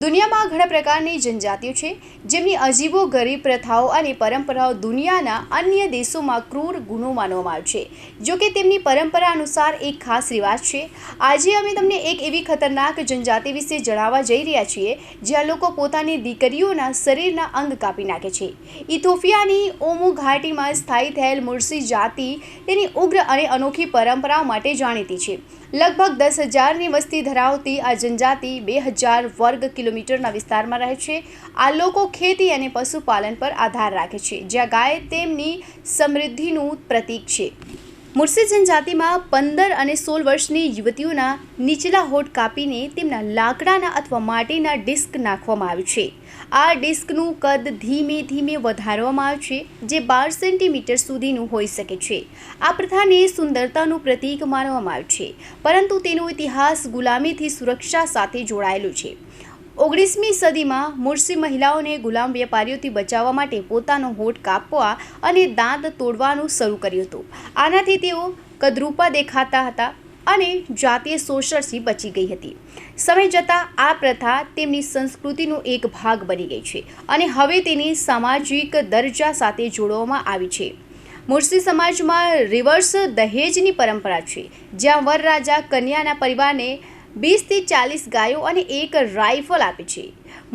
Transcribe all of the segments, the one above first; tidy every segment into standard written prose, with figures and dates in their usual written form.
દુનિયામાં ઘણા પ્રકારની જનજાતિઓ છે જેમની અજીબો ગરીબ પ્રથાઓ અને પરંપરાઓ દુનિયાના અન્ય દેશોમાં ક્રૂર ગુનો માનવામાં આવે છે. જો કે તેમની પરંપરા અનુસાર એક ખાસ રિવાજ છે. આજે અમે તમને એક એવી ખતરનાક જનજાતિ વિશે જણાવવા જઈ રહ્યા છીએ જ્યાં લોકો પોતાની દીકરીઓના શરીરના અંગ કાપી નાખે છે. ઇથોપિયાની ઓમો ઘાટીમાં સ્થાયી થયેલ મુર્સી જાતિ તેની ઉગ્ર અને અનોખી પરંપરાઓ માટે જાણીતી છે. લગભગ 10,000ની વસ્તી ધરાવતી આ જનજાતિ 2,000 વર્ગ કિલોમીટરના વિસ્તારમાં રહે છે. આ લોકો ખેતી અને પશુપાલન પર આધાર રાખે છે, જ્યાં ગાય તેમની સમૃદ્ધિનું પ્રતીક છે. મુર્સી જનજાતિમાં 15 અને 16 વર્ષની યુવતીઓના નીચલા હોઠ કાપીને તેમના લાકડાના અથવા માટીના ડિસ્ક નાખવામાં આવે છે. આ ડિસ્કનું કદ ધીમે ધીમે વધારવામાં આવે છે, જે 12 સેન્ટીમીટર સુધીનું હોઈ શકે છે. આ પ્રથાને સુંદરતાનું પ્રતીક માનવામાં આવે છે, પરંતુ તેનો ઇતિહાસ ગુલામીથી સુરક્ષા સાથે જોડાયેલો છે. 19મી સદીમાં મુર્સી મહિલાઓને ગુલામ વેપારીઓથી બચાવવા માટે પોતાનો હોઠ કાપવા અને દાંત તોડવાનું શરૂ કર્યું હતું. આનાથી તેઓ કદરૂપા દેખાતા હતા અને જાતીય શોષણથી બચી ગઈ હતી. સમય જતાં આ પ્રથા તેમની સંસ્કૃતિનો એક ભાગ બની ગઈ છે અને હવે તેની સામાજિક દરજ્જા સાથે જોડવામાં આવી છે. મુર્સી સમાજમાં રિવર્સ દહેજની પરંપરા છે, જ્યાં વરરાજા કન્યાના પરિવારને 20થી 40 ગાયો અને એક રાઇફલ આપે છે.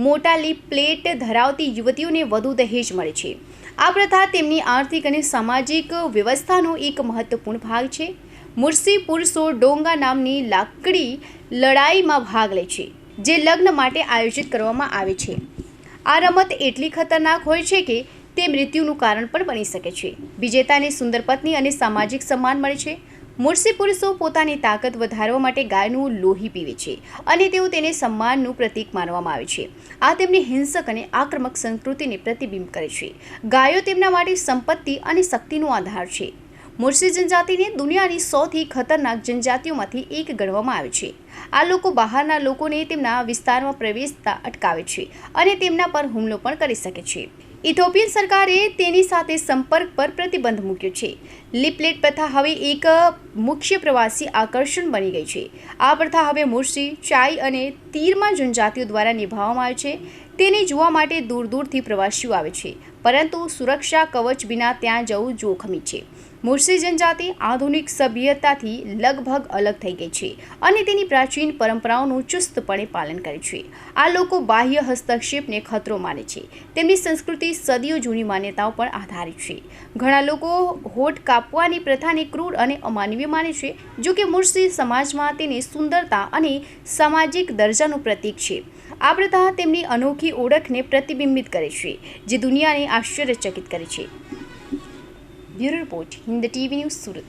મોટા લીપ પ્લેટ ધરાવતી યુવતીઓને વધુ દહેજ મળે છે. આ પ્રથા તેમની આર્થિક અને સામાજિક વ્યવસ્થાનો એક મહત્વપૂર્ણ ભાગ છે. મુર્સી પુરુષો ડોંગા નામની લાકડી લડાઈમાં ભાગ લે છે, જે લગ્ન માટે આયોજિત કરવામાં આવે છે. આ રમત એટલી ખતરનાક હોય છે કે તે મૃત્યુનું કારણ પણ બની શકે છે. વિજેતાને સુંદર પત્ની અને સામાજિક સન્માન મળે છે. મુર્સી પુરુષો પોતાની તાકાત વધારવા માટે ગાયનું લોહી પીવે છે અને તેઓ તેને સન્માનનું પ્રતીક માનવામાં આવે છે. આ તેમની હિંસક અને આક્રમક સંસ્કૃતિને પ્રતિબિંબ કરે છે. ગાયો તેમના માટે સંપત્તિ અને શક્તિનો આધાર છે. મુર્સી જનજાતિને દુનિયાની સૌથી ખતરનાક જનજાતિઓમાંથી એક ગણવામાં આવે છે. આ લોકો બહારના લોકોને તેમના વિસ્તારમાં પ્રવેશતા અટકાવે છે અને તેમના પર હુમલો પણ કરી શકે છે. ઇથોપિયન સરકારે તેની સાથે સંપર્ક પર પ્રતિબંધ મૂક્યો છે. લીપલેટ પ્રથા હવે એક મુખ્ય પ્રવાસી આકર્ષણ બની ગઈ છે. આ પ્રથા હવે મુર્સી, ચાઈ અને તીરમાં જનજાતિઓ દ્વારા નિભાવવામાં આવે છે. તેને જોવા માટે દૂર દૂરથી પ્રવાસીઓ આવે છે, પરંતુ સુરક્ષા કવચ વિના ત્યાં જવું જોખમી છે. મુર્સી જનજાતિ આધુનિક સભ્યતાથી લગભગ અલગ થઈ ગઈ છે અને તેની પ્રાચીન પરંપરાઓનું ચુસ્તપણે પાલન કરે છે. આ લોકો બાહ્ય હસ્તક્ષેપને ખતરો માને છે. તેમની સંસ્કૃતિ સદીઓ જૂની માન્યતાઓ પર આધારિત છે. ઘણા લોકો હોઠ કાપવાની પ્રથાને ક્રૂર અને અમાનવીય માને છે. જો કે મુર્સી સમાજમાં તેની સુંદરતા અને સામાજિક દરજ્જાનું પ્રતીક છે. આ પ્રથા તેમની અનોખી ઓળખને પ્રતિબિંબિત કરે છે, જે દુનિયાને આશ્ચર્યચકિત કરે છે. Bureau report, Hind TV news, Surat.